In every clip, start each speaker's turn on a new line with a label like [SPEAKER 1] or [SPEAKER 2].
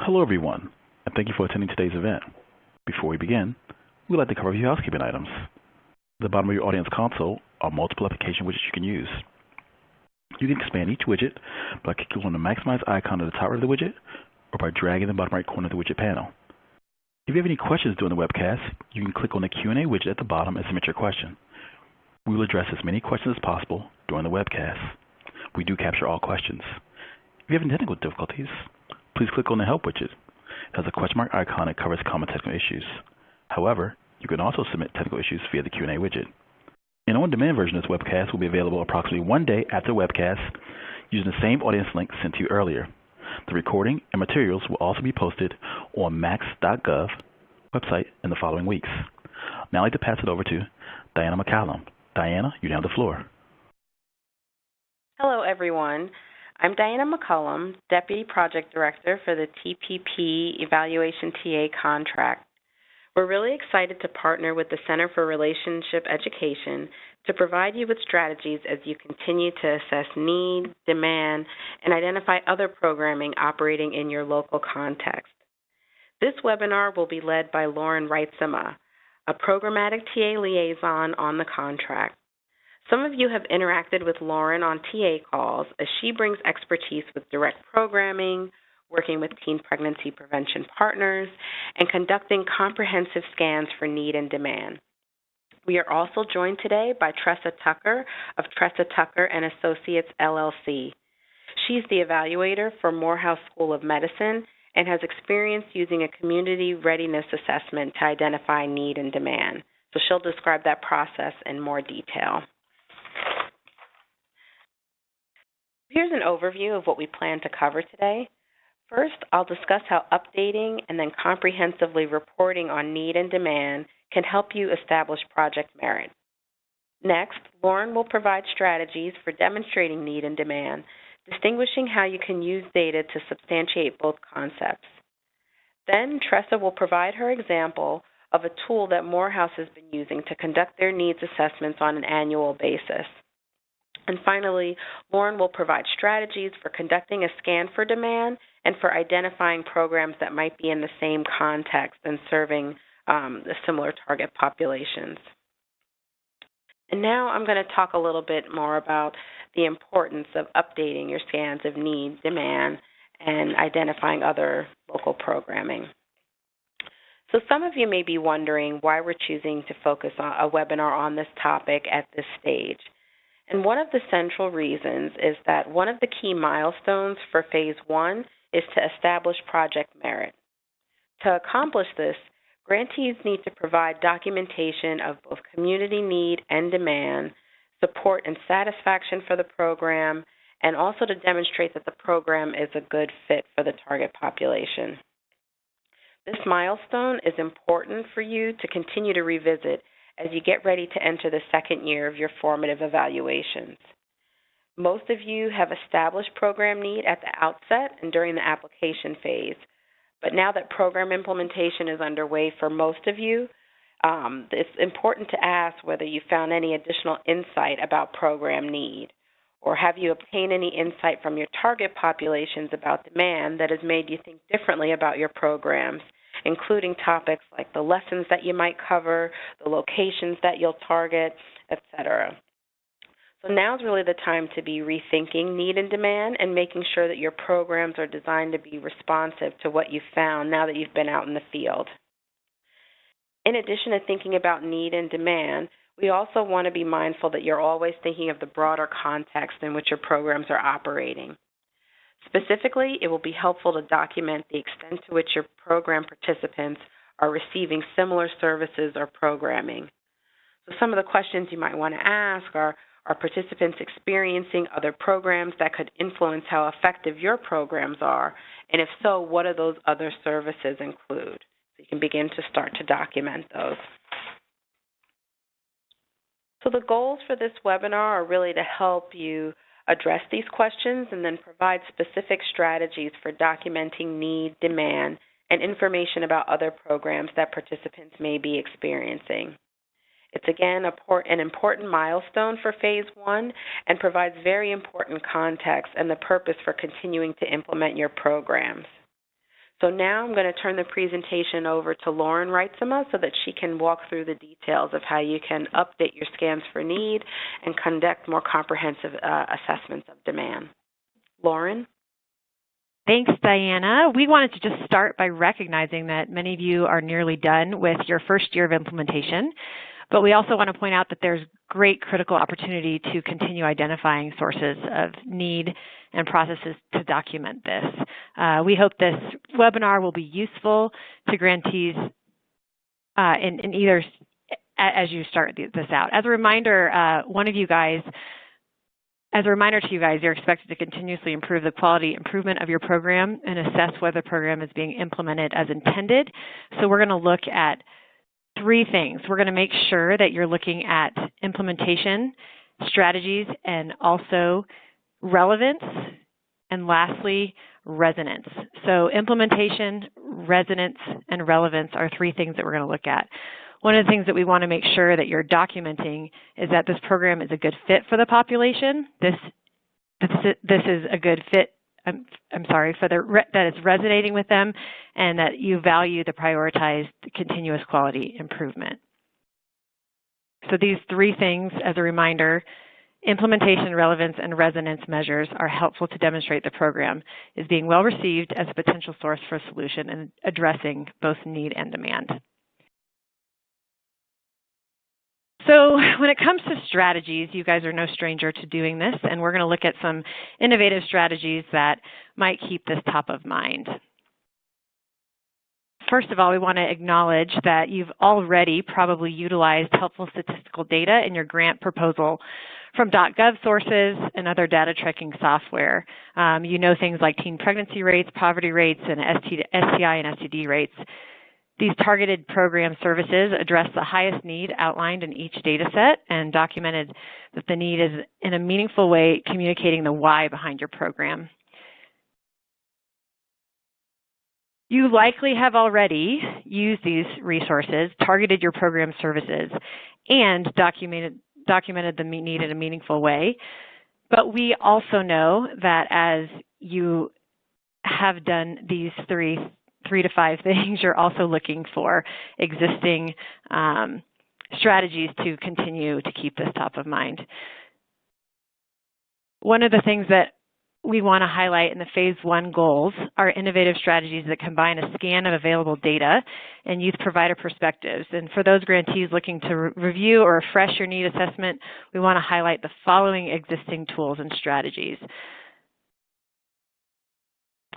[SPEAKER 1] Hello, everyone, and thank you for attending today's event. Before we begin, we'd like to cover a few housekeeping items. At the bottom of your audience console are multiple application widgets you can use. You can expand each widget by clicking on the maximize icon at the top of the widget or by dragging the bottom right corner of the widget panel. If you have any questions during the webcast, you can click on the Q&A widget at the bottom and submit your question. We will address as many questions as possible during the webcast. We do capture all questions. If you have any technical difficulties, please click on the Help widget. It has a question mark icon that covers common technical issues. However, you can also submit technical issues via the Q&A widget. An on-demand version of this webcast will be available approximately 1 day after the webcast using the same audience link sent to you earlier. The recording and materials will also be posted on max.gov website in the following weeks. Now I'd like to pass it over to Diana McCallum. Diana, you have the floor.
[SPEAKER 2] Hello, everyone. I'm Diana McCullum, Deputy Project Director for the TPP Evaluation TA contract. We're really excited to partner with the Center for Relationship Education to provide you with strategies as you continue to assess need, demand, and identify other programming operating in your local context. This webinar will be led by Lauren Reitsema, a programmatic TA liaison on the contract. Some of you have interacted with Lauren on TA calls as she brings expertise with direct programming, working with teen pregnancy prevention partners, and conducting comprehensive scans for need and demand. We are also joined today by Tressa Tucker of Tressa Tucker and Associates, LLC. She's the evaluator for Morehouse School of Medicine and has experience using a community readiness assessment to identify need and demand. So she'll describe that process in more detail. Here's an overview of what we plan to cover today. First, I'll discuss how updating and then comprehensively reporting on need and demand can help you establish project merit. Next, Lauren will provide strategies for demonstrating need and demand, distinguishing how you can use data to substantiate both concepts. Then, Tressa will provide her example of a tool that Morehouse has been using to conduct their needs assessments on an annual basis. And finally, Lauren will provide strategies for conducting a scan for demand and for identifying programs that might be in the same context and serving the similar target populations. And now I'm going to talk a little bit more about the importance of updating your scans of need, demand, and identifying other local programming. So some of you may be wondering why we're choosing to focus on a webinar on this topic at this stage. And one of the central reasons is that one of the key milestones for Phase 1 is to establish project merit. To accomplish this, grantees need to provide documentation of both community need and demand, support and satisfaction for the program, and also to demonstrate that the program is a good fit for the target population. This milestone is important for you to continue to revisit as you get ready to enter the second year of your formative evaluations. Most of you have established program need at the outset and during the application phase, but now that program implementation is underway for most of you, it's important to ask whether you found any additional insight about program need, or have you obtained any insight from your target populations about demand that has made you think differently about your programs, including topics like the lessons that you might cover, the locations that you'll target, etc. So now's really the time to be rethinking need and demand and making sure that your programs are designed to be responsive to what you've found now that you've been out in the field. In addition to thinking about need and demand, we also want to be mindful that you're always thinking of the broader context in which your programs are operating. Specifically, it will be helpful to document the extent to which your program participants are receiving similar services or programming. So some of the questions you might want to ask are participants experiencing other programs that could influence how effective your programs are? And if so, what do those other services include? So you can begin to start to document those. So the goals for this webinar are really to help you address these questions and then provide specific strategies for documenting need, demand, and information about other programs that participants may be experiencing. It's, again, an important milestone for Phase 1 and provides very important context and the purpose for continuing to implement your programs. So now I'm going to turn the presentation over to Lauren Reitsema so that she can walk through the details of how you can update your scans for need and conduct more comprehensive assessments of demand. Lauren?
[SPEAKER 3] Thanks, Diana. We wanted to just start by recognizing that many of you are nearly done with your first year of implementation, but we also want to point out that there's great critical opportunity to continue identifying sources of need and processes to document this. We hope this webinar will be useful to grantees in either as you start this out. As a reminder, to you guys, you're expected to continuously improve the quality improvement of your program and assess whether the program is being implemented as intended. So we're going to look at three things. We're going to make sure that you're looking at implementation, strategies, and also relevance, and lastly, resonance. So implementation, resonance, and relevance are three things that we're going to look at. One of the things that we want to make sure that you're documenting is that this program is a good fit for the population. This is a good fit, that it's resonating with them, and that you value the prioritized continuous quality improvement. So these three things, as a reminder, implementation, relevance, and resonance measures are helpful to demonstrate the program is being well received as a potential source for a solution and addressing both need and demand. So when it comes to strategies, you guys are no stranger to doing this, and we're going to look at some innovative strategies that might keep this top of mind. First of all, we want to acknowledge that you've already probably utilized helpful statistical data in your grant proposal from .gov sources and other data tracking software. You know things like teen pregnancy rates, poverty rates, and STI and STD rates. These targeted program services address the highest need outlined in each data set and documented that the need is in a meaningful way communicating the why behind your program. You likely have already used these resources, targeted your program services, and documented the need in a meaningful way. But we also know that as you have done these three to five things, you're also looking for existing strategies to continue to keep this top of mind. One of the things that we want to highlight in the Phase 1 goals are innovative strategies that combine a scan of available data and youth provider perspectives. And for those grantees looking to review or refresh your need assessment, we want to highlight the following existing tools and strategies.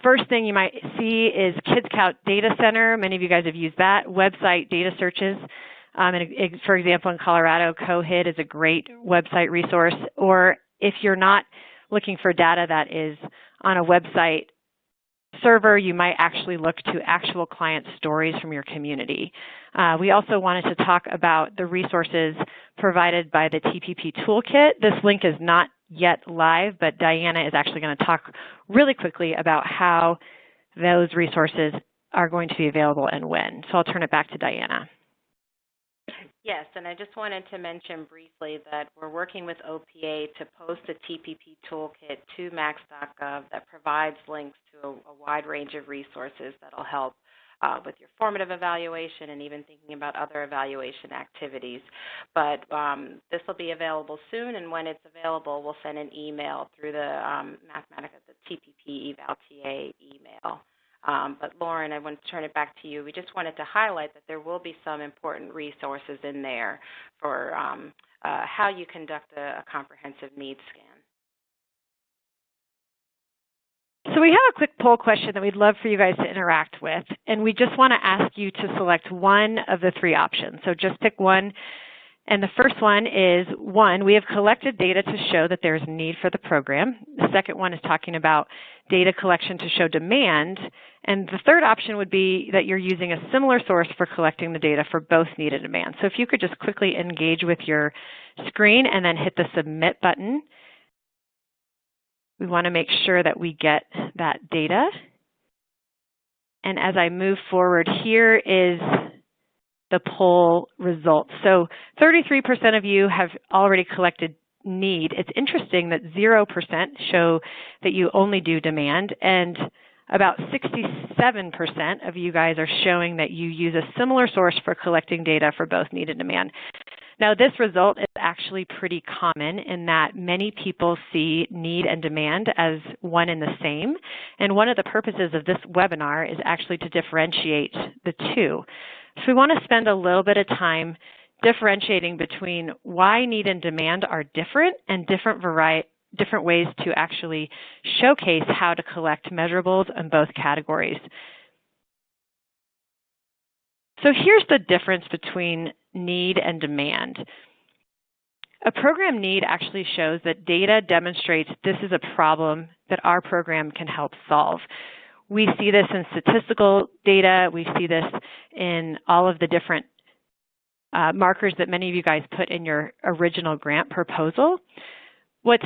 [SPEAKER 3] First thing you might see is KidsCount Data Center. Many of you guys have used that. Website data searches. For example, in Colorado, COHID is a great website resource. Or if you're not looking for data that is on a website server, you might actually look to actual client stories from your community. We also wanted to talk about the resources provided by the TPP Toolkit. This link is not yet live, but Diana is actually going to talk really quickly about how those resources are going to be available and when. So I'll turn it back to Diana.
[SPEAKER 2] Yes, and I just wanted to mention briefly that we're working with OPA to post a TPP toolkit to max.gov that provides links to a wide range of resources that will help with your formative evaluation and even thinking about other evaluation activities. But this will be available soon, and when it's available, we'll send an email through the Mathematica, the TPP Eval TA email. But Lauren, I want to turn it back to you. We just wanted to highlight that there will be some important resources in there for how you conduct a comprehensive needs scan.
[SPEAKER 3] So we have a quick poll question that we'd love for you guys to interact with, and we just want to ask you to select one of the three options. So just pick one. And the first one is, one, we have collected data to show that there's a need for the program. The second one is talking about data collection to show demand. And the third option would be that you're using a similar source for collecting the data for both need and demand. So if you could just quickly engage with your screen and then hit the submit button. We want to make sure that we get that data. And as I move forward, here is the poll results. So 33% of you have already collected need. It's interesting that 0% show that you only do demand, and about 67% of you guys are showing that you use a similar source for collecting data for both need and demand. Now, this result is actually pretty common in that many people see need and demand as one and the same. And one of the purposes of this webinar is actually to differentiate the two. So we want to spend a little bit of time differentiating between why need and demand are different and different ways to actually showcase how to collect measurables in both categories. So here's the difference between need and demand. A program need actually shows that data demonstrates this is a problem that our program can help solve. We see this in statistical data. We see this in all of the different markers that many of you guys put in your original grant proposal. What's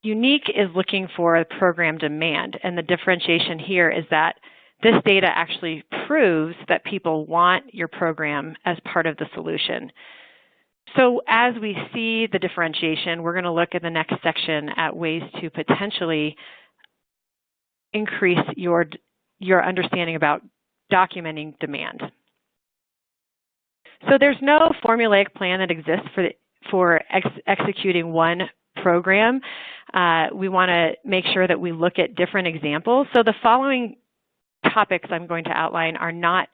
[SPEAKER 3] unique is looking for program demand, and the differentiation here is that this data actually proves that people want your program as part of the solution. So as we see the differentiation, we're going to look in the next section at ways to potentially increase your understanding about documenting demand. So there's no formulaic plan that exists for executing one program. We want to make sure that we look at different examples. So the following topics I'm going to outline are not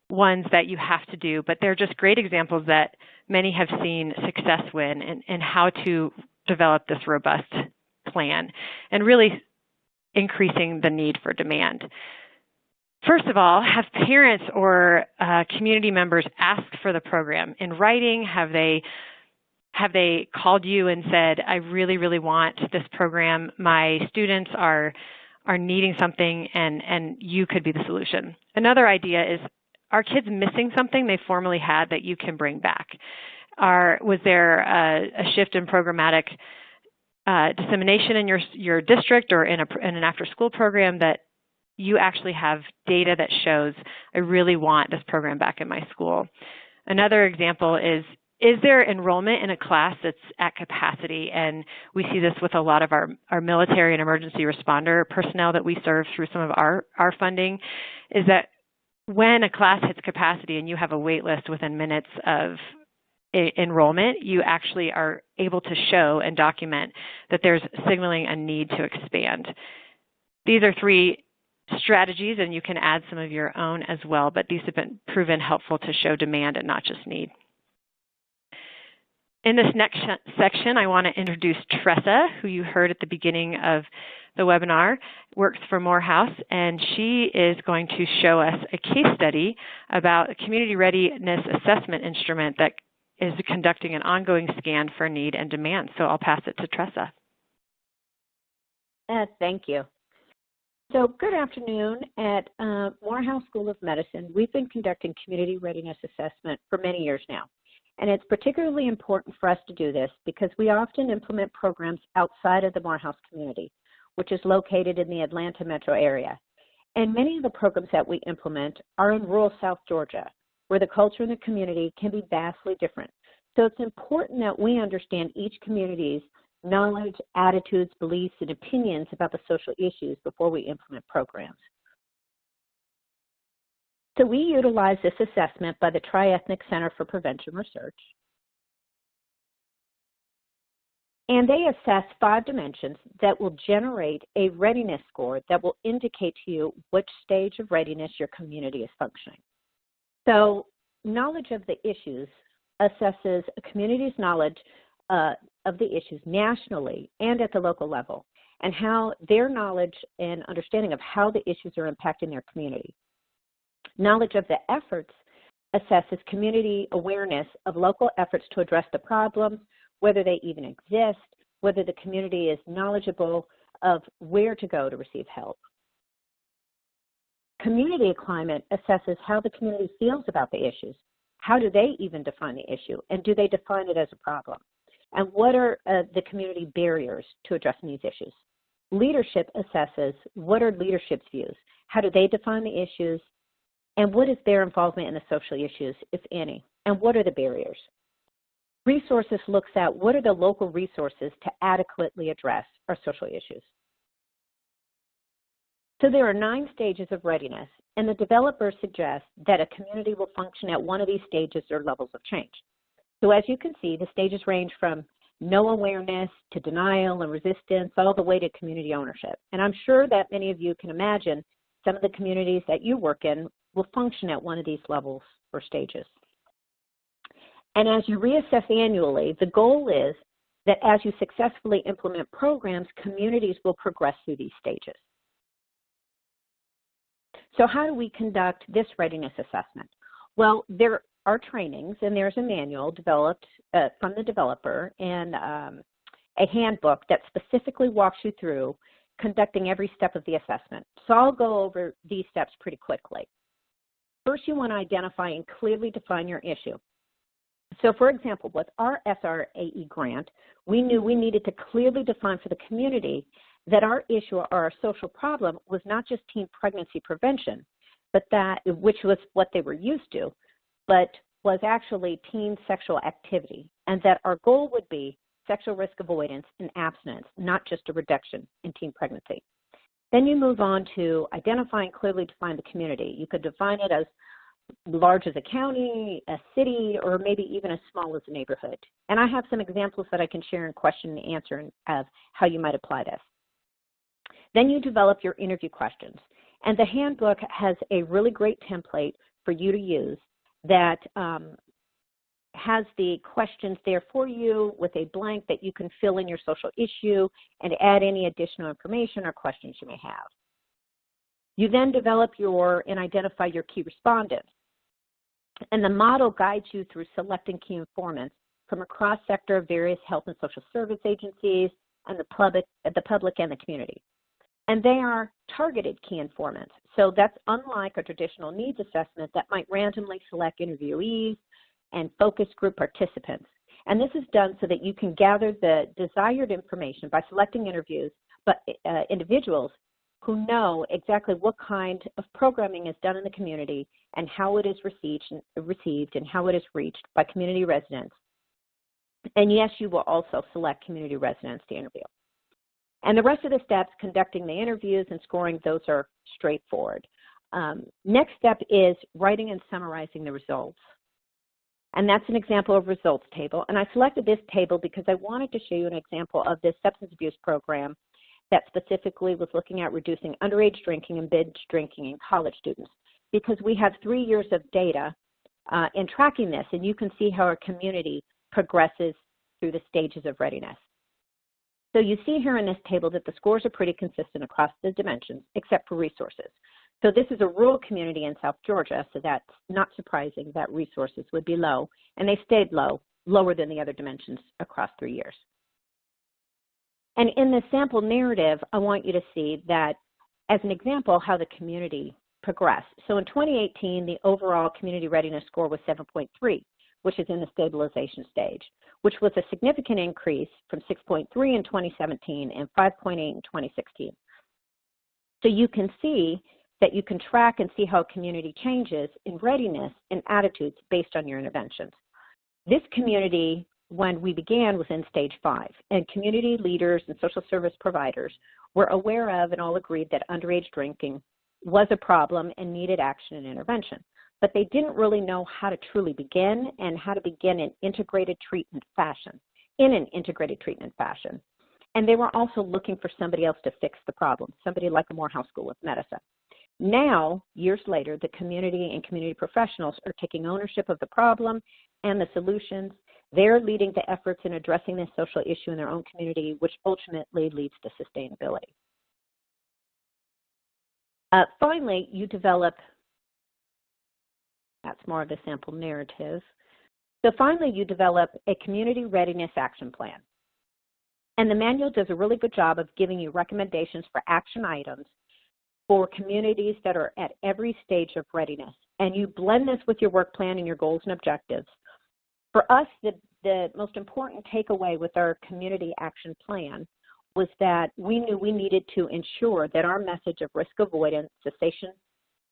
[SPEAKER 3] ones that you have to do, but they're just great examples that many have seen success with in how to develop this robust plan and really increasing the need for demand. First of all, have parents or community members asked for the program in writing? Have they called you and said, I really, really want this program. My students are needing something and you could be the solution. Another idea is, are kids missing something they formerly had that you can bring back? Was there a shift in programmatic dissemination in your district or in an after-school program that you actually have data that shows, I really want this program back in my school? Another example is there enrollment in a class that's at capacity? And we see this with a lot of our military and emergency responder personnel that we serve through some of our funding, is that when a class hits capacity and you have a wait list within minutes of enrollment, you actually are able to show and document that there's signaling a need to expand. These are 3 strategies, and you can add some of your own as well, but these have been proven helpful to show demand and not just need. In this next section, I want to introduce Tressa, who you heard at the beginning of the webinar, works for Morehouse, and she is going to show us a case study about a community readiness assessment instrument that is conducting an ongoing scan for need and demand. So I'll pass it to Tressa.
[SPEAKER 4] Thank you. So good afternoon. At Morehouse School of Medicine, we've been conducting community readiness assessment for many years now. And it's particularly important for us to do this because we often implement programs outside of the Morehouse community, which is located in the Atlanta metro area. And many of the programs that we implement are in rural South Georgia, where the culture in the community can be vastly different. So it's important that we understand each community's knowledge, attitudes, beliefs, and opinions about the social issues before we implement programs. So we utilize this assessment by the Tri-Ethnic Center for Prevention Research. And they assess 5 dimensions that will generate a readiness score that will indicate to you which stage of readiness your community is functioning. So knowledge of the issues assesses a community's knowledge of the issues nationally and at the local level, and how their knowledge and understanding of how the issues are impacting their community. Knowledge of the efforts assesses community awareness of local efforts to address the problems, whether they even exist, whether the community is knowledgeable of where to go to receive help. Community climate assesses how the community feels about the issues. How do they even define the issue? And do they define it as a problem? And what are the community barriers to addressing these issues? Leadership assesses what are leadership's views? How do they define the issues? And what is their involvement in the social issues, if any? And what are the barriers? Resources looks at what are the local resources to adequately address our social issues. So there are 9 stages of readiness, and the developer suggests that a community will function at one of these stages or levels of change. So as you can see, the stages range from no awareness to denial and resistance, all the way to community ownership. And I'm sure that many of you can imagine some of the communities that you work in will function at one of these levels or stages. And as you reassess annually, the goal is that as you successfully implement programs, communities will progress through these stages. So how do we conduct this readiness assessment? Well, there are trainings, and there's a manual developed from the developer and a handbook that specifically walks you through conducting every step of the assessment. So I'll go over these steps pretty quickly. First, you want to identify and clearly define your issue. So for example, with our SRAE grant, we knew we needed to clearly define for the community that our issue or our social problem was not just teen pregnancy prevention, but which was what they were used to, but was actually teen sexual activity, and that our goal would be sexual risk avoidance and abstinence, not just a reduction in teen pregnancy. Then you move on to identify and clearly define the community. You could define it as large as a county, a city, or maybe even as small as a neighborhood. And I have some examples that I can share in question and answer of how you might apply this. Then you develop your interview questions. And the handbook has a really great template for you to use that has the questions there for you with a blank that you can fill in your social issue and add any additional information or questions you may have. You then develop and identify your key respondents. And the model guides you through selecting key informants from a cross-sector of various health and social service agencies and the public and the community. And they are targeted key informants. So that's unlike a traditional needs assessment that might randomly select interviewees and focus group participants. And this is done so that you can gather the desired information by selecting individuals who know exactly what kind of programming is done in the community and how it is received and how it is reached by community residents. And yes, you will also select community residents to interview. And the rest of the steps, conducting the interviews and scoring, those are straightforward. Next step is writing and summarizing the results. And that's an example of results table. And I selected this table because I wanted to show you an example of this substance abuse program that specifically was looking at reducing underage drinking and binge drinking in college students, because we have 3 years of data in tracking this, and you can see how our community progresses through the stages of readiness. So you see here in this table that the scores are pretty consistent across the dimensions, except for resources. So this is a rural community in South Georgia, so that's not surprising that resources would be low, and they stayed low, lower than the other dimensions across 3 years. And in the sample narrative, I want you to see that, as an example, how the community progressed. So in 2018, the overall community readiness score was 7.3, which is in the stabilization stage, which was a significant increase from 6.3 in 2017 and 5.8 in 2016. So you can see that you can track and see how a community changes in readiness and attitudes based on your interventions. This community, when we began, was in stage 5, and community leaders and social service providers were aware of and all agreed that underage drinking was a problem and needed action and intervention. But they didn't really know how to truly begin and how to begin in in an integrated treatment fashion. And they were also looking for somebody else to fix the problem, somebody like a Morehouse School of Medicine. Now, years later, the community and community professionals are taking ownership of the problem and the solutions. They're leading the efforts in addressing this social issue in their own community, which ultimately leads to sustainability. Finally, you develop, that's more of the sample narrative. So finally, you develop a community readiness action plan. And the manual does a really good job of giving you recommendations for action items for communities that are at every stage of readiness. And you blend this with your work plan and your goals and objectives. For us, the most important takeaway with our community action plan was that we knew we needed to ensure that our message of risk avoidance, cessation,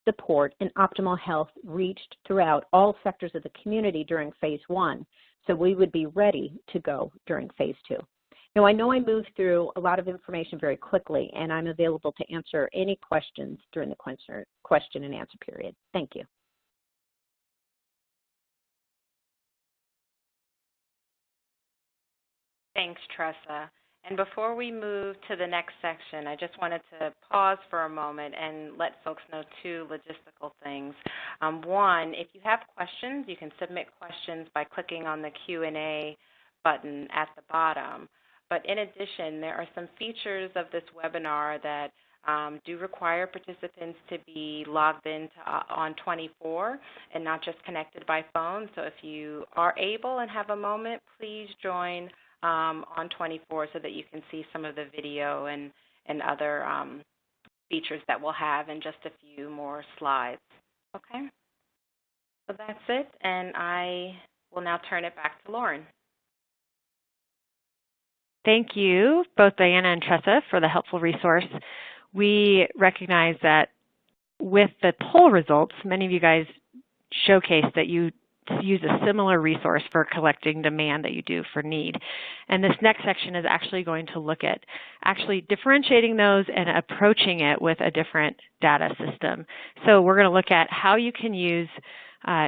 [SPEAKER 4] support, and optimal health reached throughout all sectors of the community during phase 1, so we would be ready to go during phase 2. Now, I know I moved through a lot of information very quickly, and I'm available to answer any questions during the question and answer period. Thank you.
[SPEAKER 2] Thanks, Tressa. And before we move to the next section, I just wanted to pause for a moment and let folks know two logistical things. One, if you have questions, you can submit questions by clicking on the Q&A button at the bottom. But in addition, there are some features of this webinar that do require participants to be logged in on 24 and not just connected by phone. So if you are able and have a moment, please join on 24 so that you can see some of the video and other features that we'll have in just a few more slides. Okay? So that's it, and I will now turn it back to Lauren.
[SPEAKER 3] Thank you, both Diana and Tressa, for the helpful resource. We recognize that with the poll results, many of you guys showcased that you use a similar resource for collecting demand that you do for need. And this next section is actually going to look at actually differentiating those and approaching it with a different data system. So we're going to look at how you can use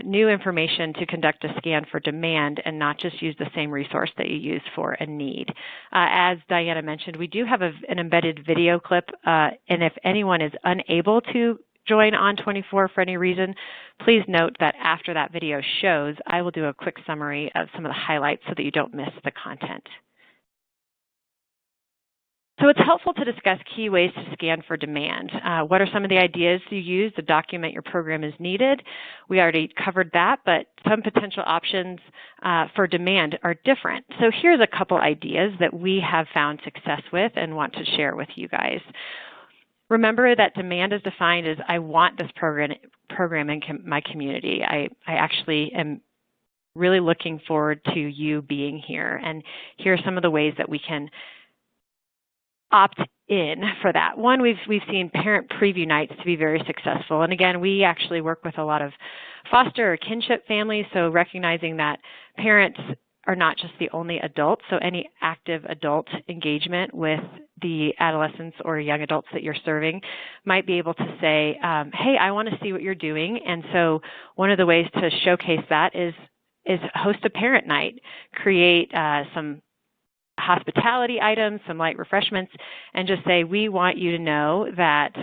[SPEAKER 3] new information to conduct a scan for demand and not just use the same resource that you use for a need. As Diana mentioned, we do have an embedded video clip, and if anyone is unable to join on 24 for any reason, please note that after that video shows, I will do a quick summary of some of the highlights so that you don't miss the content. So it's helpful to discuss key ways to scan for demand. What are some of the ideas you use to document your program as needed? We already covered that, but some potential options for demand are different. So here's a couple ideas that we have found success with and want to share with you guys. Remember that demand is defined as I want this program in my community. I actually am really looking forward to you being here. And here are some of the ways that we can opt in for that. One, we've seen parent preview nights to be very successful. And again, we actually work with a lot of foster or kinship families, so recognizing that parents are not just the only adults, so any active adult engagement with the adolescents or young adults that you're serving might be able to say, hey, I want to see what you're doing. And so one of the ways to showcase that is host a parent night, create some hospitality items, some light refreshments, and just say, we want you to know that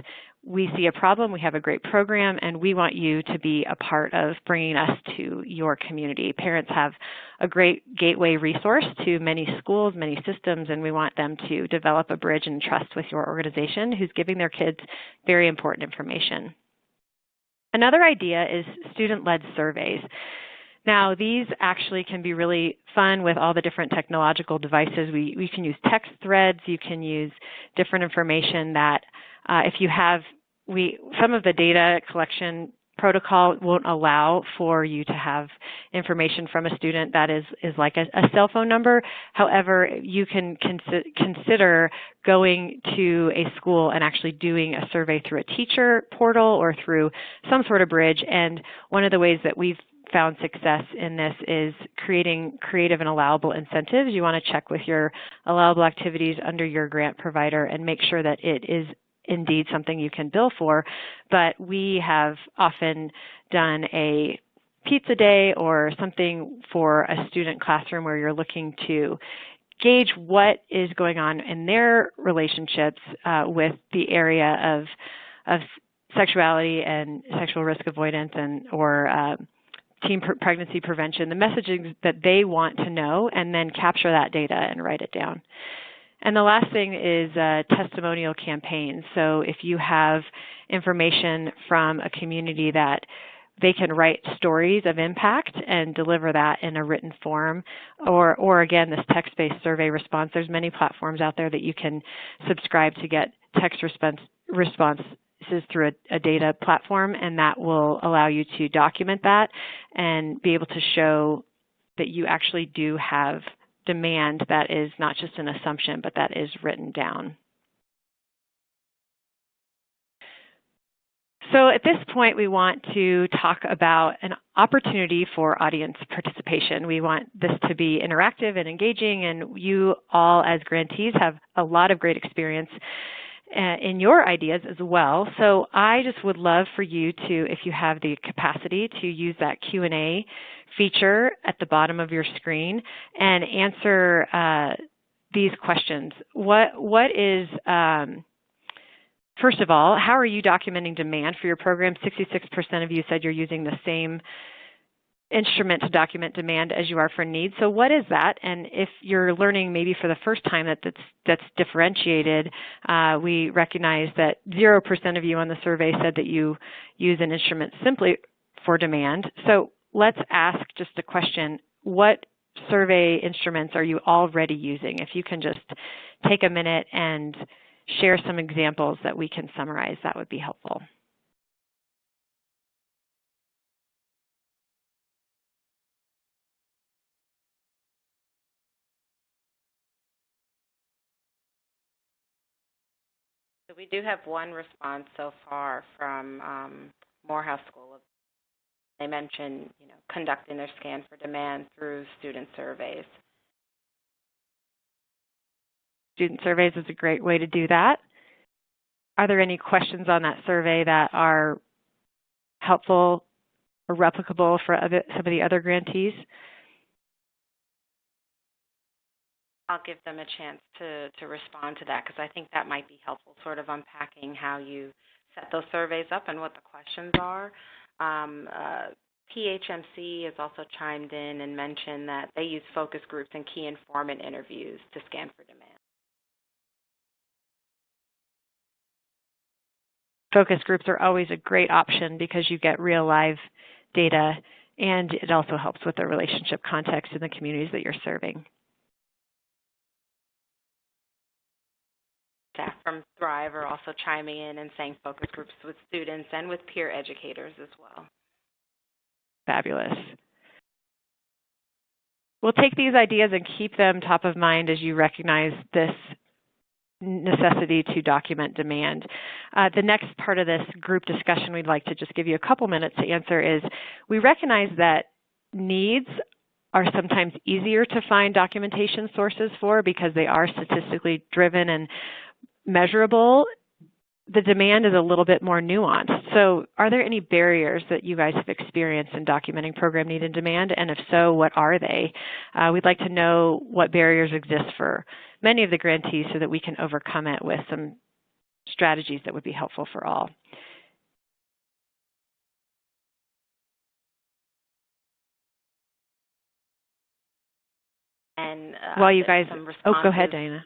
[SPEAKER 3] we see a problem, we have a great program, and we want you to be a part of bringing us to your community. Parents have a great gateway resource to many schools, many systems, and we want them to develop a bridge and trust with your organization who's giving their kids very important information. Another idea is student-led surveys. Now, these actually can be really fun with all the different technological devices. We can use text threads. You can use different information that if you have, some of the data collection protocol won't allow for you to have information from a student that is like a cell phone number. However, you can consider going to a school and actually doing a survey through a teacher portal or through some sort of bridge. And one of the ways that we've found success in this is creating creative and allowable incentives. You want to check with your allowable activities under your grant provider and make sure that it is indeed something you can bill for. But we have often done a pizza day or something for a student classroom where you're looking to gauge what is going on in their relationships with the area of sexuality and sexual risk avoidance or teen pregnancy prevention, the messaging that they want to know, and then capture that data and write it down. And the last thing is testimonial campaigns. So if you have information from a community that they can write stories of impact and deliver that in a written form, or again, this text-based survey response, there's many platforms out there that you can subscribe to get text responses through a data platform, and that will allow you to document that and be able to show that you actually do have demand that is not just an assumption, but that is written down. So at this point, we want to talk about an opportunity for audience participation. We want this to be interactive and engaging, and you all as grantees have a lot of great experience in your ideas as well. So I just would love for you to, if you have the capacity, to use that Q&A feature at the bottom of your screen and answer these questions. What is first of all, how are you documenting demand for your program? 66% of you said you're using the same instrument to document demand as you are for needs. So what is that? And if you're learning maybe for the first time that's differentiated, we recognize that 0% of you on the survey said that you use an instrument simply for demand. So let's ask just a question. What survey instruments are you already using? If you can just take a minute and share some examples that we can summarize, that would be helpful.
[SPEAKER 2] So we do have one response so far from Morehouse School. They mentioned, conducting their scan for demand through student surveys.
[SPEAKER 3] Student surveys is a great way to do that. Are there any questions on that survey that are helpful or replicable for some of the other grantees?
[SPEAKER 2] I'll give them a chance to respond to that, because I think that might be helpful, sort of unpacking how you set those surveys up and what the questions are. PHMC has also chimed in and mentioned that they use focus groups and key informant interviews to scan for demand.
[SPEAKER 3] Focus groups are always a great option because you get real live data, and it also helps with the relationship context in the communities that you're serving.
[SPEAKER 2] Staff from Thrive are also chiming in and saying focus groups with students and with peer educators as well.
[SPEAKER 3] Fabulous. We'll take these ideas and keep them top of mind as you recognize this necessity to document demand. The next part of this group discussion we'd like to just give you a couple minutes to answer is, we recognize that needs are sometimes easier to find documentation sources for because they are statistically driven and measurable. The demand is a little bit more nuanced. So are there any barriers that you guys have experienced in documenting program need and demand? And if so, what are they? We'd like to know what barriers exist for many of the grantees so that we can overcome it with some strategies that would be helpful for all.
[SPEAKER 2] And
[SPEAKER 3] while you guys, go ahead, Diana.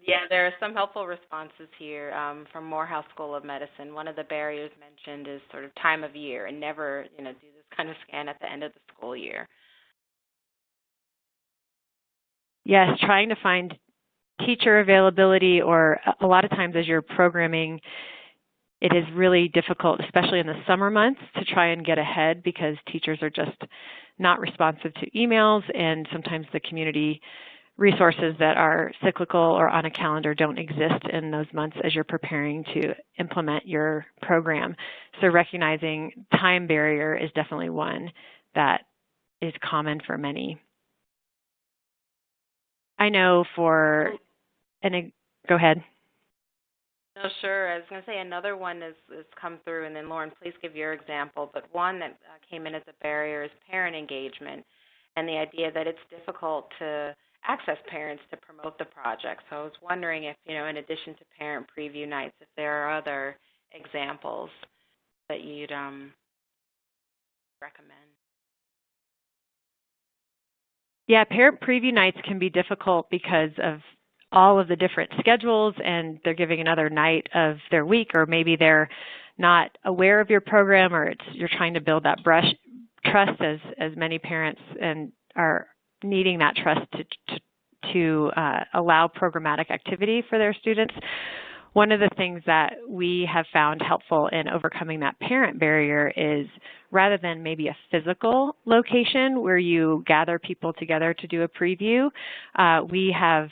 [SPEAKER 2] Yeah, there are some helpful responses here from Morehouse School of Medicine. One of the barriers mentioned is sort of time of year, and never, do this kind of scan at the end of the school year.
[SPEAKER 3] Yes, trying to find teacher availability, or a lot of times as you're programming, it is really difficult, especially in the summer months, to try and get ahead because teachers are just not responsive to emails, and sometimes the community resources that are cyclical or on a calendar don't exist in those months as you're preparing to implement your program. So recognizing time barrier is definitely one that is common for many. I know for, go ahead.
[SPEAKER 2] No, sure. I was going to say another one has come through, and then Lauren, please give your example. But one that came in as a barrier is parent engagement, and the idea that it's difficult to access parents to promote the project. So I was wondering if, in addition to parent preview nights, if there are other examples that you'd recommend.
[SPEAKER 3] Yeah, parent preview nights can be difficult because of all of the different schedules, and they're giving another night of their week, or maybe they're not aware of your program, or you're trying to build that trust as many parents and are needing that trust to allow programmatic activity for their students. One of the things that we have found helpful in overcoming that parent barrier is, rather than maybe a physical location where you gather people together to do a preview, we have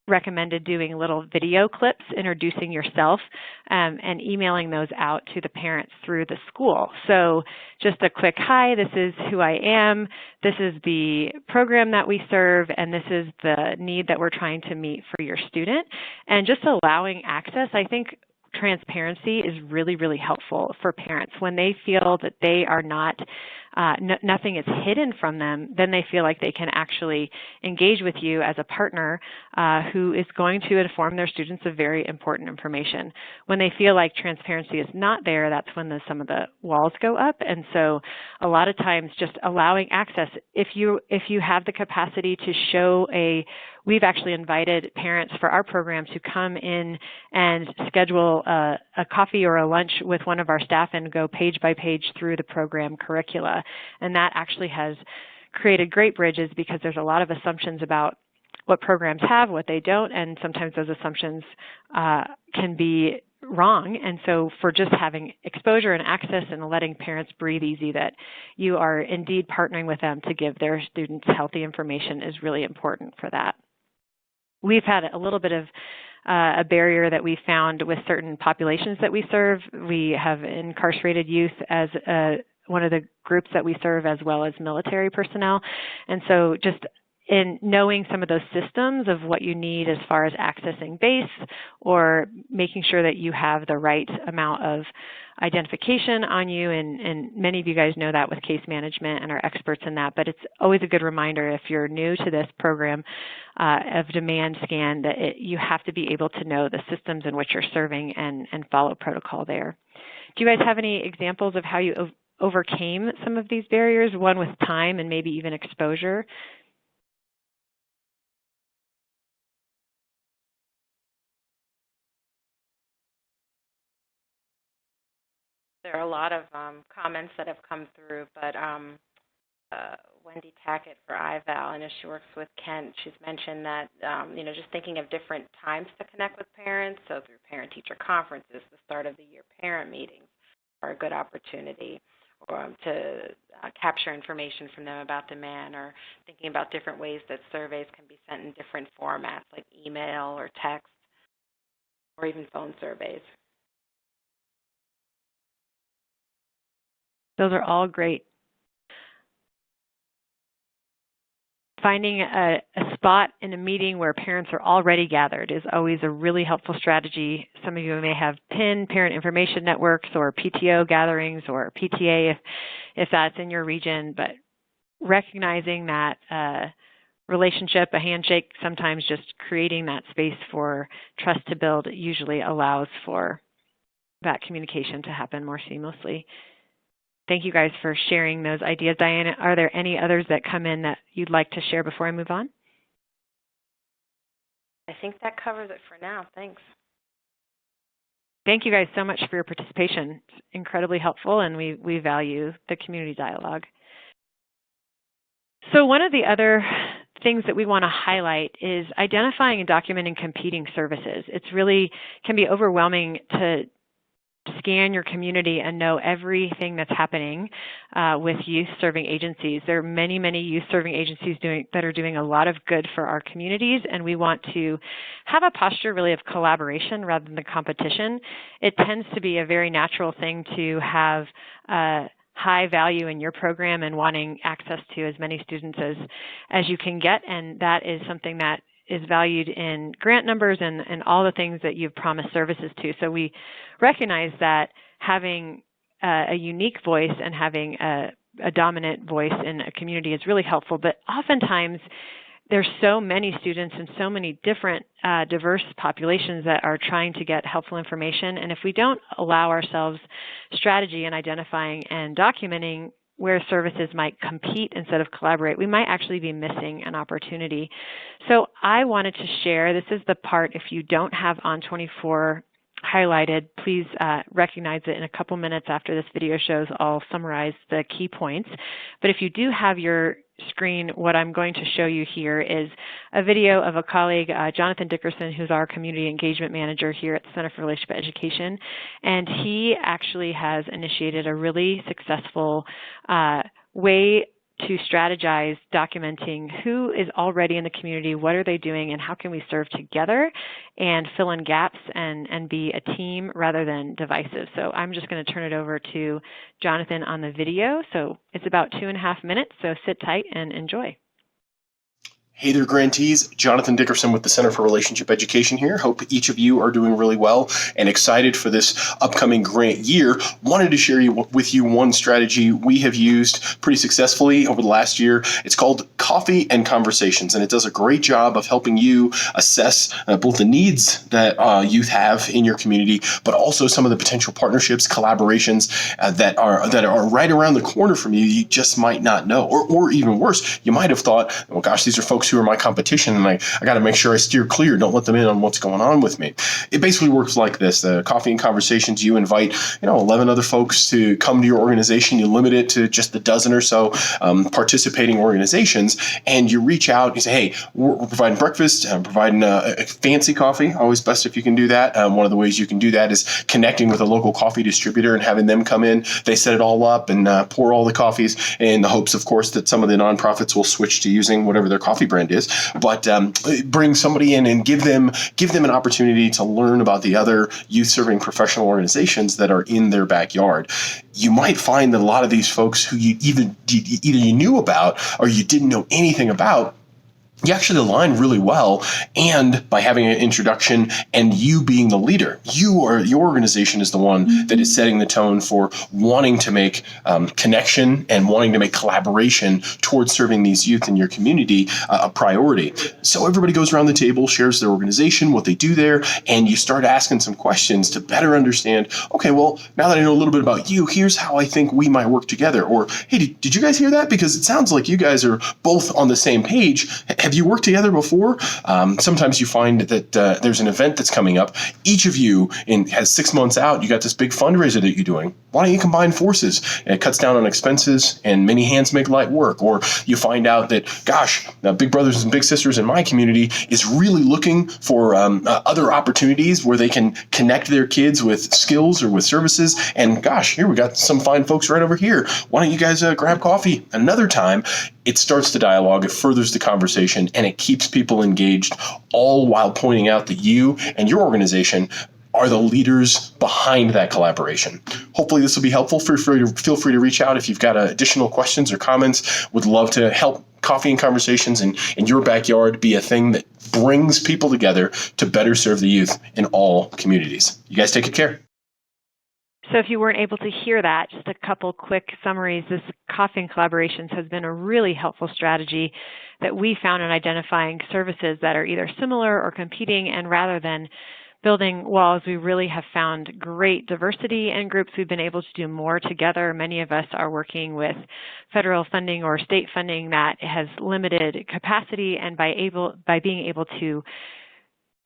[SPEAKER 3] recommended doing little video clips introducing yourself and emailing those out to the parents through the school. So just a quick, hi, this is who I am, this is the program that we serve, and this is the need that we're trying to meet for your student. And just allowing access, I think transparency is really, really helpful for parents. When they feel that they are not, nothing is hidden from them, then they feel like they can actually engage with you as a partner who is going to inform their students of very important information. When they feel like transparency is not there, that's when some of the walls go up. And so a lot of times just allowing access, if you have the capacity to show we've actually invited parents for our program to come in and schedule a coffee or a lunch with one of our staff and go page by page through the program curricula. And that actually has created great bridges because there's a lot of assumptions about what programs have, what they don't, and sometimes those assumptions can be wrong. And so for just having exposure and access and letting parents breathe easy that you are indeed partnering with them to give their students healthy information is really important for that. We've had a little bit of a barrier that we found with certain populations that we serve. We have incarcerated youth as one of the groups that we serve, as well as military personnel. And so just in knowing some of those systems of what you need as far as accessing base or making sure that you have the right amount of identification on you, and many of you guys know that with case management and are experts in that, but it's always a good reminder if you're new to this program of demand scan that you have to be able to know the systems in which you're serving and follow protocol there. Do you guys have any examples of how you overcame some of these barriers, one with time and maybe even exposure?
[SPEAKER 2] There are a lot of comments that have come through, but Wendy Tackett for IVAL, I know she works with Kent, she's mentioned that, just thinking of different times to connect with parents, so through parent-teacher conferences, the start of the year parent meetings are a good opportunity, or to capture information from them about demand, or thinking about different ways that surveys can be sent in different formats, like email or text, or even phone surveys.
[SPEAKER 3] Those are all great. Finding a spot in a meeting where parents are already gathered is always a really helpful strategy. Some of you may have PIN, Parent Information Networks, or PTO gatherings, or PTA if that's in your region, but recognizing that relationship, a handshake, sometimes just creating that space for trust to build usually allows for that communication to happen more seamlessly. Thank you guys for sharing those ideas. Diana, are there any others that come in that you'd like to share before I move on?
[SPEAKER 2] I think that covers it for now. Thanks.
[SPEAKER 3] Thank you guys so much for your participation. It's incredibly helpful, and we value the community dialogue. So one of the other things that we want to highlight is identifying and documenting competing services. It's really can be overwhelming to scan your community and know everything that's happening with youth-serving agencies. There are many, many youth-serving agencies that are doing a lot of good for our communities, and we want to have a posture really of collaboration rather than the competition. It tends to be a very natural thing to have high value in your program and wanting access to as many students as you can get, and that is something that is valued in grant numbers and all the things that you've promised services to. So we recognize that having a unique voice and having a dominant voice in a community is really helpful, but oftentimes there's so many students and so many different diverse populations that are trying to get helpful information, and if we don't allow ourselves strategy in identifying and documenting where services might compete instead of collaborate, we might actually be missing an opportunity. So I wanted to share, this is the part, if you don't have On24 highlighted, please recognize it in a couple minutes after this video shows. I'll summarize the key points. But if you do have your screen, what I'm going to show you here is a video of a colleague, Jonathan Dickerson, who's our Community Engagement Manager here at the Center for Relationship Education. And he actually has initiated a really successful way to strategize documenting who is already in the community, what are they doing, and how can we serve together and fill in gaps and be a team rather than divisive. So I'm just going to turn it over to Jonathan on the video. So it's about 2.5 minutes, so sit tight and enjoy.
[SPEAKER 5] Hey there, grantees. Jonathan Dickerson with the Center for Relationship Education here. Hope each of you are doing really well and excited for this upcoming grant year. Wanted to share with you one strategy we have used pretty successfully over the last year. It's called Coffee and Conversations, and it does a great job of helping you assess both the needs that youth have in your community, but also some of the potential partnerships, collaborations that are right around the corner from you. You just might not know, or even worse, you might have thought, oh gosh, these are folks who are my competition, and I got to make sure I steer clear. Don't let them in on what's going on with me. It basically works like this. Coffee and Conversations, you invite 11 other folks to come to your organization. You limit it to just a dozen or so participating organizations, and you reach out. You say, hey, we're providing breakfast, providing fancy coffee. Always best if you can do that. One of the ways you can do that is connecting with a local coffee distributor and having them come in. They set it all up and pour all the coffees in the hopes, of course, that some of the nonprofits will switch to using whatever their coffee brand is, but bring somebody in and give them an opportunity to learn about the other youth-serving professional organizations that are in their backyard. You might find that a lot of these folks who either you knew about or you didn't know anything about, you actually align really well, and by having an introduction and you being the leader, your organization is the one that is setting the tone for wanting to make connection and wanting to make collaboration towards serving these youth in your community a priority. So everybody goes around the table, shares their organization, what they do there, and you start asking some questions to better understand, okay, well, now that I know a little bit about you, here's how I think we might work together. Or, hey, did you guys hear that? Because it sounds like you guys are both on the same page. Have you worked together before? Sometimes you find that there's an event that's coming up. Each of you has 6 months out. You got this big fundraiser that you're doing. Why don't you combine forces? It cuts down on expenses, and many hands make light work. Or you find out that, gosh, big brothers and big sisters in my community is really looking for other opportunities where they can connect their kids with skills or with services. And gosh, here we got some fine folks right over here. Why don't you guys grab coffee another time? It starts the dialogue, it furthers the conversation, and it keeps people engaged, all while pointing out that you and your organization are the leaders behind that collaboration. Hopefully this will be helpful. Feel free to reach out if you've got additional questions or comments. Would love to help Coffee and Conversations in your backyard be a thing that brings people together to better serve the youth in all communities. You guys take good care.
[SPEAKER 3] So if you weren't able to hear that, just a couple quick summaries. This Coffee and Collaborations has been a really helpful strategy that we found in identifying services that are either similar or competing, and rather than building walls, we really have found great diversity in groups. We've been able to do more together. Many of us are working with federal funding or state funding that has limited capacity, and by being able to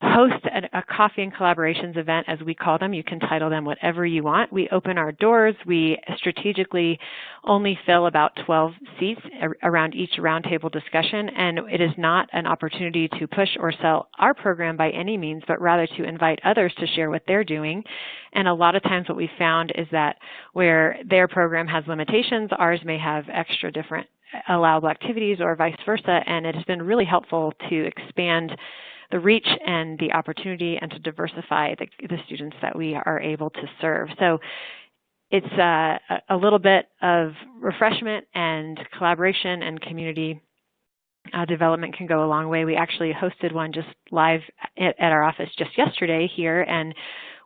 [SPEAKER 3] host a Coffee and Collaborations event, as we call them. You can title them whatever you want. We open our doors. We strategically only fill about 12 seats around each roundtable discussion, and it is not an opportunity to push or sell our program by any means, but rather to invite others to share what they're doing. And a lot of times what we found is that where their program has limitations, ours may have extra different allowable activities or vice versa, and it has been really helpful to expand the reach and the opportunity and to diversify the students that we are able to serve. So it's a little bit of refreshment, and collaboration and community development can go a long way. We actually hosted one just live at our office just yesterday here, and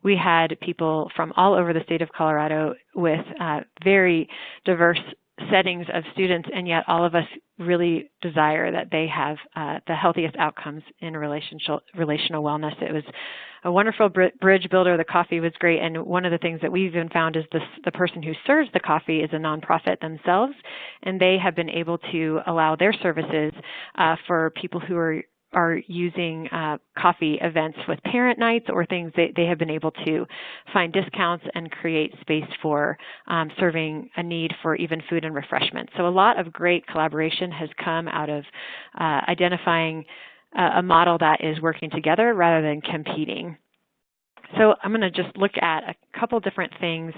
[SPEAKER 3] we had people from all over the state of Colorado with very diverse settings of students, and yet all of us really desire that they have the healthiest outcomes in relational wellness. It was a wonderful bridge builder. The coffee was great, and one of the things that we've even found is the person who serves the coffee is a nonprofit themselves, and they have been able to allow their services for people who are using coffee events with parent nights or things. They have been able to find discounts and create space for serving a need for even food and refreshment. So a lot of great collaboration has come out of identifying a model that is working together rather than competing. So I'm going to just look at a couple different things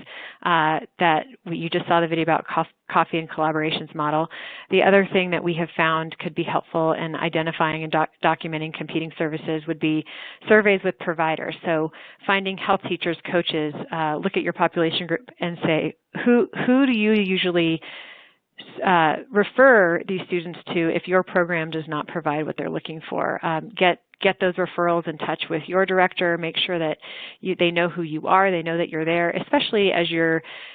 [SPEAKER 3] that you just saw the video about coffee and collaborations model. The other thing that we have found could be helpful in identifying and documenting competing services would be surveys with providers. So finding health teachers, coaches, look at your population group and say, who do you usually refer these students to if your program does not provide what they're looking for. Get those referrals in touch with your director. Make sure that they know who you are, they know that you're there, especially as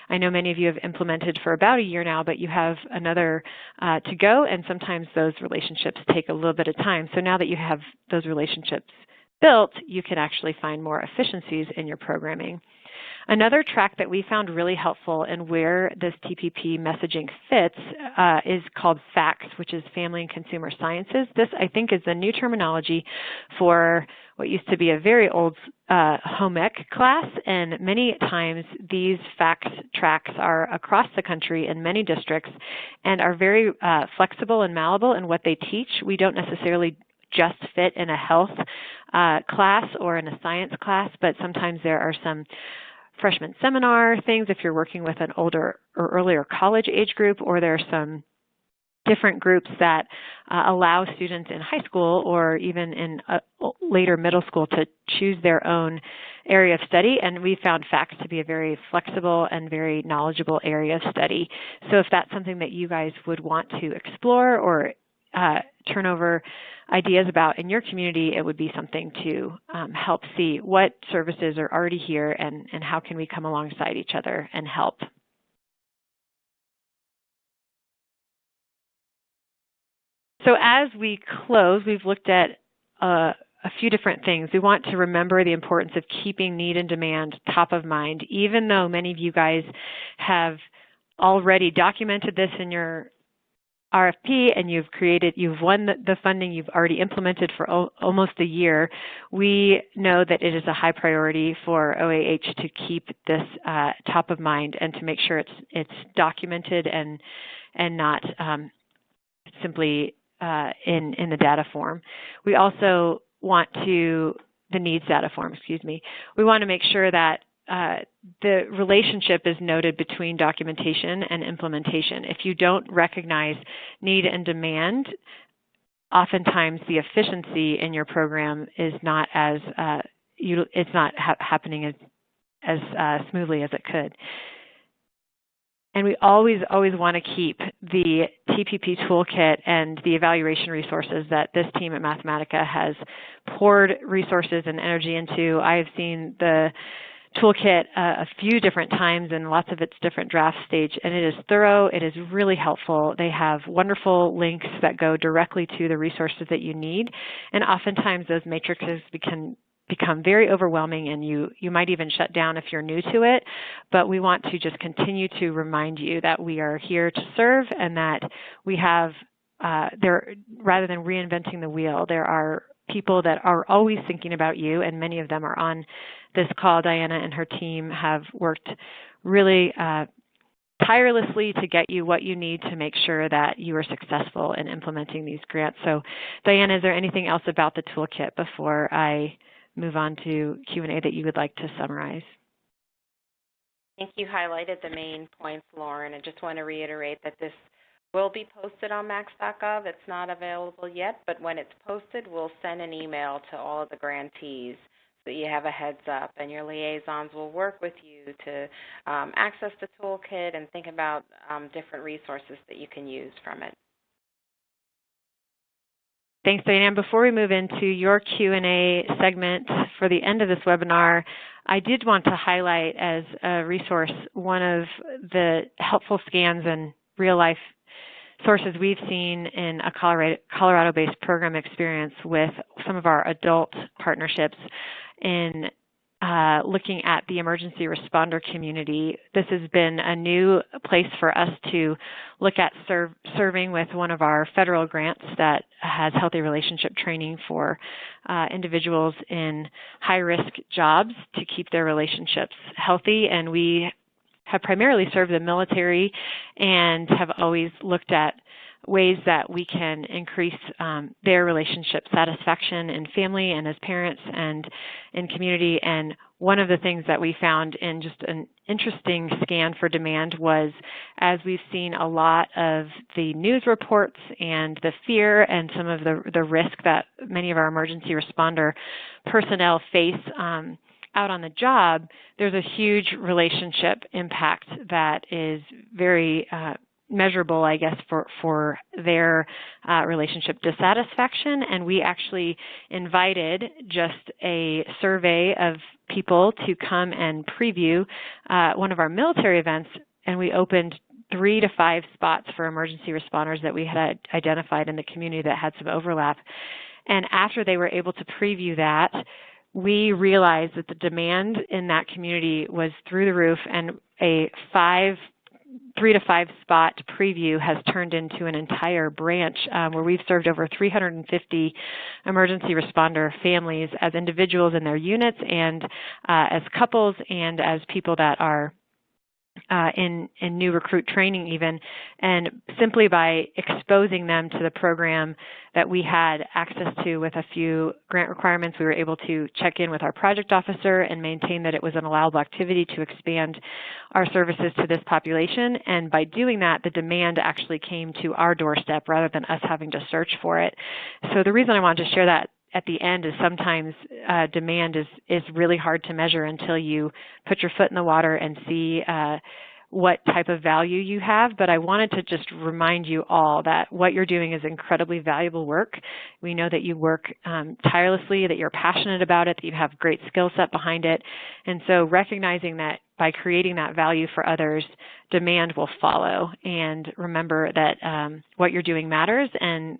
[SPEAKER 3] I know many of you have implemented for about a year now, but you have another to go, and sometimes those relationships take a little bit of time. So now that you have those relationships built, you can actually find more efficiencies in your programming. Another track that we found really helpful and where this TPP messaging fits is called FACS, which is Family and Consumer Sciences. This, I think, is the new terminology for what used to be a very old home ec class, and many times these FACS tracks are across the country in many districts and are very flexible and malleable in what they teach. We don't necessarily just fit in a health class or in a science class, but sometimes there are some freshman seminar things if you're working with an older or earlier college age group, or there are some different groups that allow students in high school or even in later middle school to choose their own area of study, and we found FACS to be a very flexible and very knowledgeable area of study. So if that's something that you guys would want to explore or turn over ideas about in your community, it would be something to help see what services are already here and how can we come alongside each other and help. So as we close, we've looked at a few different things. We want to remember the importance of keeping need and demand top of mind, even though many of you guys have already documented this in your RFP and you've won the funding, you've already implemented for almost a year. We know that it is a high priority for OAH to keep this top of mind and to make sure it's documented and not simply in the data form. We also want the needs data form, excuse me. We want to make sure that the relationship is noted between documentation and implementation. If you don't recognize need and demand, oftentimes the efficiency in your program is not as it's not happening as smoothly as it could. And we always want to keep the TPP toolkit and the evaluation resources that this team at Mathematica has poured resources and energy into. I have seen the toolkit a few different times in lots of its different draft stage, and it is thorough, it is really helpful. They have wonderful links that go directly to the resources that you need, and oftentimes those matrices become very overwhelming and you might even shut down if you're new to it, but we want to just continue to remind you that we are here to serve and that we have, rather than reinventing the wheel, there are people that are always thinking about you, and many of them are on this call. Diana and her team have worked really tirelessly to get you what you need to make sure that you are successful in implementing these grants. So, Diana, is there anything else about the toolkit before I move on to Q&A that you would like to summarize?
[SPEAKER 2] I think you highlighted the main points, Lauren. I just want to reiterate that this will be posted on max.gov. It's not available yet, but when it's posted, we'll send an email to all of the grantees so that you have a heads up, and your liaisons will work with you to access the toolkit and think about different resources that you can use from it.
[SPEAKER 3] Thanks, Diane. Before we move into your Q&A segment for the end of this webinar, I did want to highlight as a resource one of the helpful scans and real-life sources we've seen in a Colorado-based program experience with some of our adult partnerships in looking at the emergency responder community. This has been a new place for us to look at serving with one of our federal grants that has healthy relationship training for individuals in high-risk jobs to keep their relationships healthy. And we have primarily served the military and have always looked at ways that we can increase their relationship satisfaction in family and as parents and in community. And one of the things that we found in just an interesting scan for demand was, as we've seen a lot of the news reports and the fear and some of the risk that many of our emergency responder personnel face out on the job, there's a huge relationship impact that is very measurable, I guess, for their relationship dissatisfaction. And we actually invited just a survey of people to come and preview one of our military events, and we opened 3 to 5 spots for emergency responders that we had identified in the community that had some overlap. And after they were able to preview that, we realized that the demand in that community was through the roof, and a 3 to 5 spot preview has turned into an entire branch where we've served over 350 emergency responder families as individuals in their units and as couples and as people that are in new recruit training even, and simply by exposing them to the program that we had access to with a few grant requirements, we were able to check in with our project officer and maintain that it was an allowable activity to expand our services to this population. And by doing that, the demand actually came to our doorstep rather than us having to search for it. So the reason I wanted to share that at the end is sometimes demand is really hard to measure until you put your foot in the water and see what type of value you have. But I wanted to just remind you all that what you're doing is incredibly valuable work. We know that you work tirelessly, that you're passionate about it, that you have great skill set behind it. And so recognizing that by creating that value for others, demand will follow. And remember that what you're doing matters and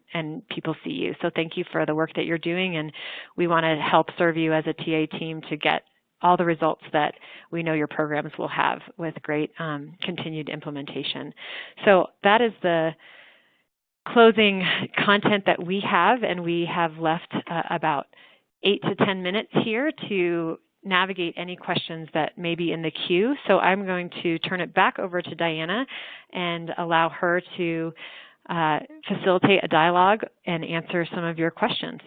[SPEAKER 3] people see you. So thank you for the work that you're doing, and we want to help serve you as a TA team to get all the results that we know your programs will have with great continued implementation. So that is the closing content that we have, and we have left about 8 to 10 minutes here to navigate any questions that may be in the queue. So I'm going to turn it back over to Diana and allow her to facilitate a dialogue and answer some of your questions.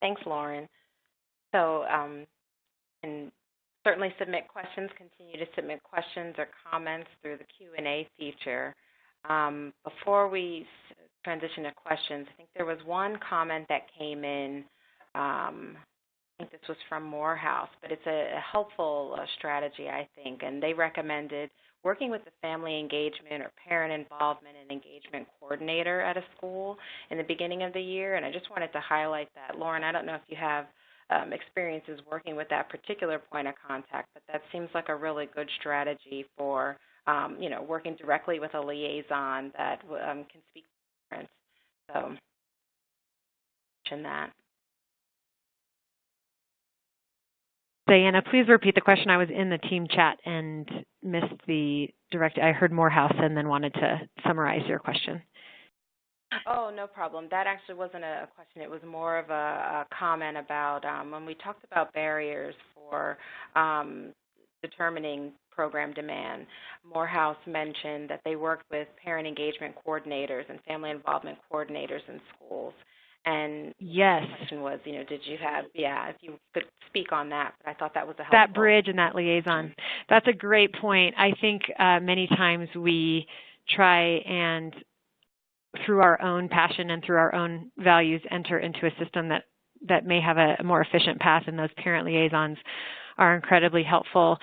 [SPEAKER 2] Thanks, Lauren. So, and certainly submit questions, continue to submit questions or comments through the Q&A feature. Before we transition to questions, I think there was one comment that came in. I think this was from Morehouse, but it's a helpful strategy, I think, and they recommended working with the family engagement or parent involvement and engagement coordinator at a school in the beginning of the year. And I just wanted to highlight that. Lauren, I don't know if you have experiences working with that particular point of contact, but that seems like a really good strategy for, working directly with a liaison that can speak to parents. So, mention that.
[SPEAKER 3] Diana, please repeat the question. I was in the team chat and missed the direct. I heard Morehouse and then wanted to summarize your question.
[SPEAKER 2] Oh, no problem. That actually wasn't a question. It was more of a comment about when we talked about barriers for determining program demand. Morehouse mentioned that they worked with parent engagement coordinators and family involvement coordinators in schools. And
[SPEAKER 3] yes,
[SPEAKER 2] the question was, did you have, if you could speak on that, but I thought that was a helpful.
[SPEAKER 3] That bridge and that liaison. That's a great point. I think many times we try and, through our own passion and through our own values, enter into a system that may have a more efficient path, and those parent liaisons are incredibly helpful.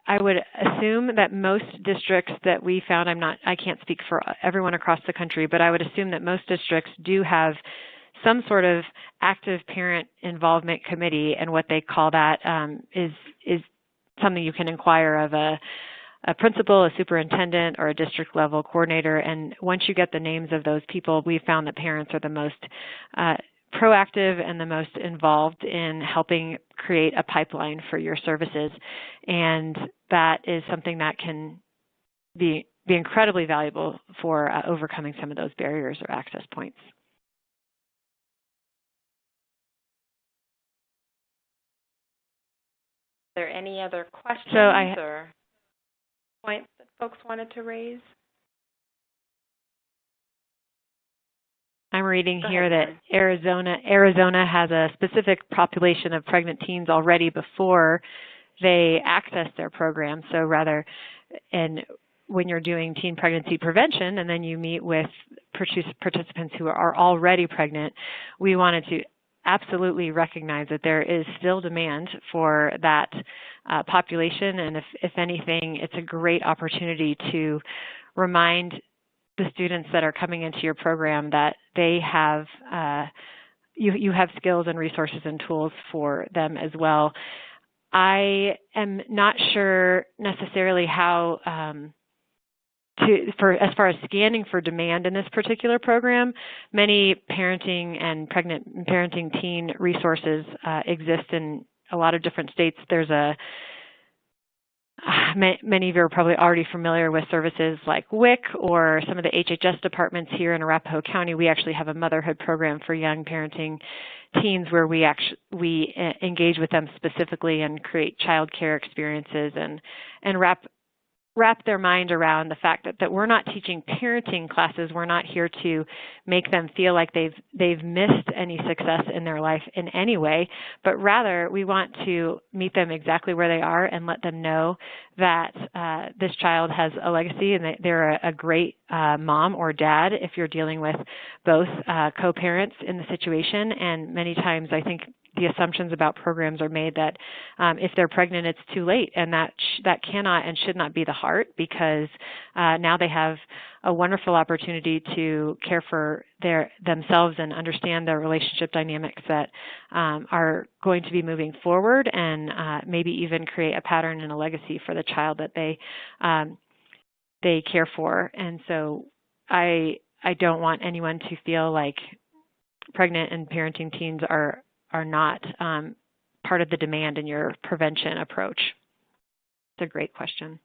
[SPEAKER 3] I would assume that most districts that we found, I can't speak for everyone across the country, but I would assume that most districts do have some sort of active parent involvement committee, and what they call that is something you can inquire of a principal, a superintendent, or a district level coordinator. And once you get the names of those people, we found that parents are the most proactive and the most involved in helping create a pipeline for your services. And that is something that can be incredibly valuable for overcoming some of those barriers or access points. Are
[SPEAKER 2] there any other questions
[SPEAKER 3] or points that
[SPEAKER 2] folks wanted to raise?
[SPEAKER 3] I'm reading
[SPEAKER 2] Go
[SPEAKER 3] here
[SPEAKER 2] ahead,
[SPEAKER 3] that Arizona has a specific population of pregnant teens already before they access their program. So rather, and when you're doing teen pregnancy prevention and then you meet with participants who are already pregnant, we wanted to absolutely recognize that there is still demand for that population. And if anything, it's a great opportunity to remind the students that are coming into your program that they have, you have skills and resources and tools for them as well. I am not sure necessarily how as far as scanning for demand in this particular program. Many parenting and pregnant parenting teen resources exist in a lot of different states. There's many of you are probably already familiar with services like WIC or some of the HHS departments here in Arapahoe County. We actually have a motherhood program for young parenting teens where we engage with them specifically and create child care experiences and wrap their mind around the fact that we're not teaching parenting classes. We're not here to make them feel like they've missed any success in their life in any way, but rather we want to meet them exactly where they are and let them know that this child has a legacy and that they're a great mom or dad if you're dealing with both co-parents in the situation. And many times I think the assumptions about programs are made that if they're pregnant, it's too late, and that cannot and should not be the heart, because now they have a wonderful opportunity to care for themselves and understand their relationship dynamics that are going to be moving forward, and maybe even create a pattern and a legacy for the child that they care for. And so I don't want anyone to feel like pregnant and parenting teens are not part of the demand in your prevention approach. It's a great question.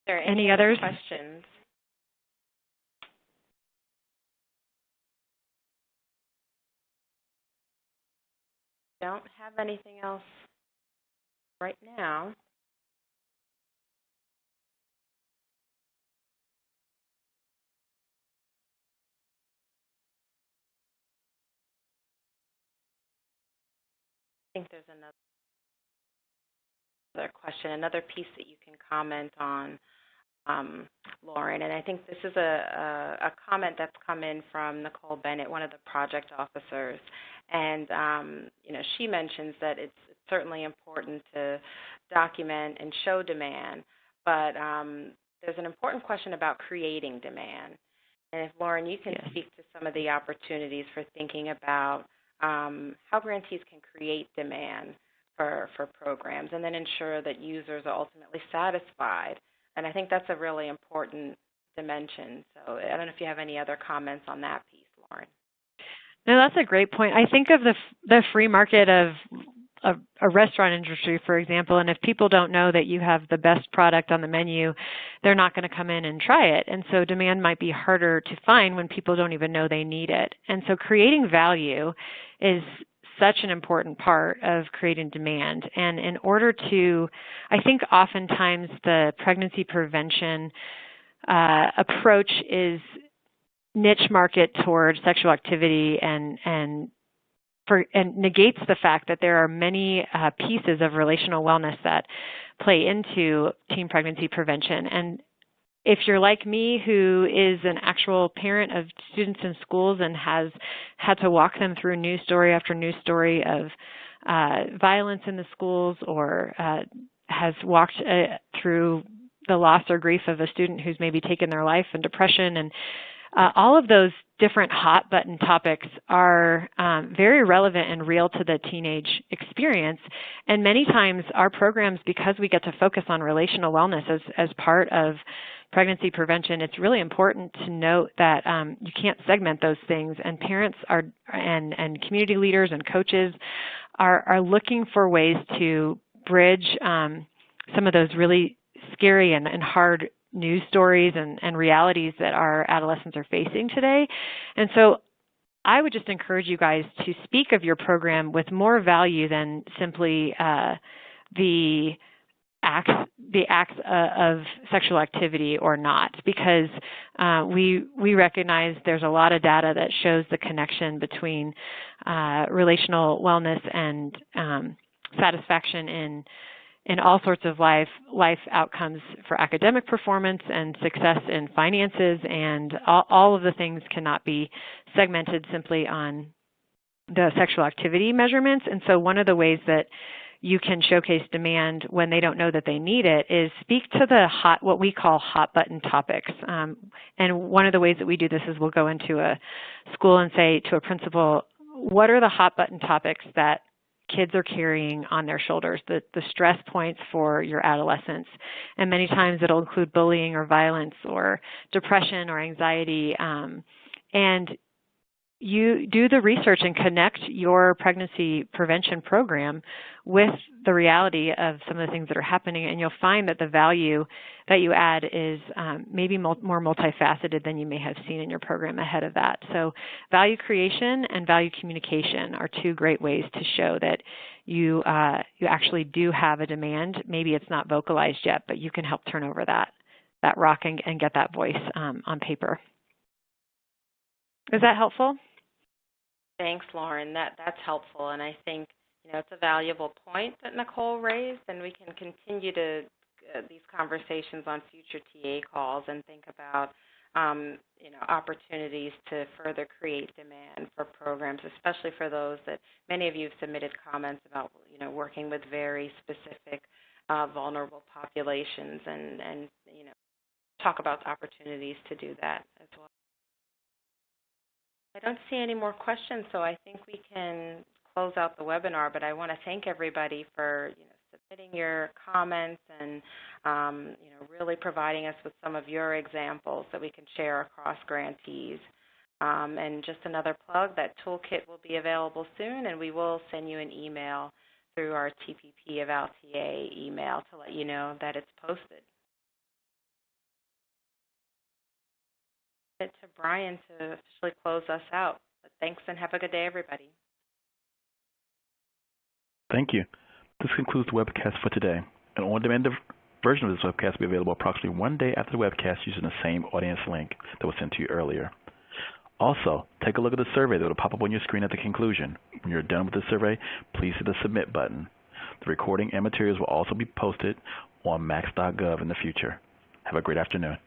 [SPEAKER 2] Are there
[SPEAKER 3] any others?
[SPEAKER 2] Questions? Don't have anything else right now. I think there's another question, another piece that you can comment on, Lauren, and I think this is a comment that's come in from Nicole Bennett, one of the project officers, and she mentions that it's certainly important to document and show demand, but there's an important question about creating demand. And if, Lauren, you can speak to some of the opportunities for thinking about how grantees can create demand for programs and then ensure that users are ultimately satisfied. And I think that's a really important dimension. So I don't know if you have any other comments on that piece, Lauren.
[SPEAKER 3] No, that's a great point. I think of the free market of a restaurant industry, for example, and if people don't know that you have the best product on the menu, they're not going to come in and try it. And so demand might be harder to find when people don't even know they need it. And so creating value is such an important part of creating demand. And in order to, I think oftentimes the pregnancy prevention approach is niche market toward sexual activity and negates the fact that there are many pieces of relational wellness that play into teen pregnancy prevention. And if you're like me, who is an actual parent of students in schools and has had to walk them through news story after news story of violence in the schools, or has walked through the loss or grief of a student who's maybe taken their life, and depression, and all of those different hot button topics are very relevant and real to the teenage experience. And many times our programs, because we get to focus on relational wellness as part of pregnancy prevention, it's really important to note that you can't segment those things. And parents and community leaders and coaches are looking for ways to bridge some of those really scary and hard news stories and realities that our adolescents are facing today. And so I would just encourage you guys to speak of your program with more value than simply the acts of sexual activity or not, because we recognize there's a lot of data that shows the connection between relational wellness and satisfaction in all sorts of life outcomes for academic performance and success in finances, and all of the things cannot be segmented simply on the sexual activity measurements. And so one of the ways that you can showcase demand when they don't know that they need it is speak to what we call hot button topics. And one of the ways that we do this is we'll go into a school and say to a principal, what are the hot button topics that kids are carrying on their shoulders, the stress points for your adolescents? And many times it'll include bullying or violence or depression or anxiety. And you do the research and connect your pregnancy prevention program with the reality of some of the things that are happening, and you'll find that the value that you add is maybe more multifaceted than you may have seen in your program ahead of that. So value creation and value communication are two great ways to show that you actually do have a demand. Maybe it's not vocalized yet, but you can help turn over that rock and get that voice on paper. Is that helpful?
[SPEAKER 2] Thanks, Lauren. That's helpful, and I think it's a valuable point that Nicole raised, and we can continue to these conversations on future TA calls and think about opportunities to further create demand for programs, especially for those that many of you have submitted comments about working with very specific vulnerable populations, and talk about opportunities to do that as well. I don't see any more questions, so I think we can close out the webinar, but I want to thank everybody for submitting your comments and really providing us with some of your examples that we can share across grantees. And just another plug, that toolkit will be available soon, and we will send you an email through our TPP Eval TA email to let you know that it's posted. To Brian to officially close us out. But thanks, and have a good day, everybody.
[SPEAKER 1] Thank you. This concludes the webcast for today. An on-demand version of this webcast will be available approximately 1 day after the webcast using the same audience link that was sent to you earlier. Also, take a look at the survey that will pop up on your screen at the conclusion. When you're done with the survey, please hit the submit button. The recording and materials will also be posted on max.gov in the future. Have a great afternoon.